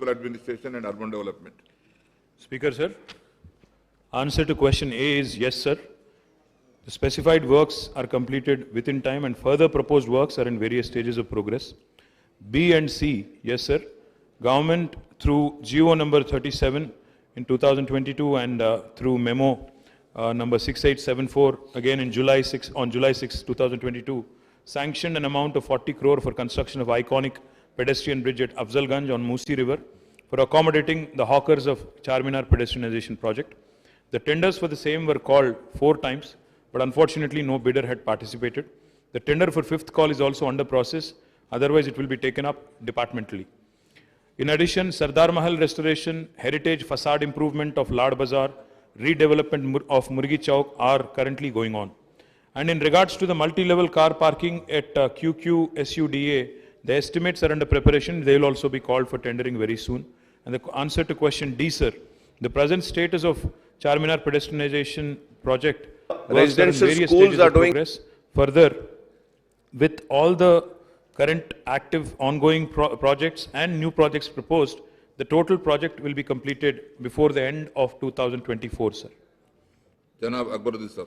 Municipal Administration and Urban Development. Speaker, sir. Answer to question A is yes, sir. The specified works are completed within time and further proposed works are in various stages of progress. B and C, yes, sir. Government through GO number 37 in 2022 and through memo number 6874 again in July 6, 2022, sanctioned an amount of 40 crore for construction of iconic pedestrian bridge at Afzalganj on Musi River for accommodating the hawkers of Charminar pedestrianization project. The tenders for the same were called 4 times, but unfortunately no bidder had participated. The tender for 5th call is also under process, otherwise it will be taken up departmentally. In addition, Sardar Mahal restoration, heritage facade improvement of Lad Bazaar, redevelopment of Murgi Chowk are currently going on. And in regards to the multi-level car parking at QQ-SUDA, the estimates are under preparation. They will also be called for tendering very soon. And the answer to question D, sir, the present status of Charminar pedestrianization project, residential schools are doing progress. Further, with all the current active ongoing projects and new projects proposed, the total project will be completed before the end of 2024, sir. Janab Akbaruddin sir.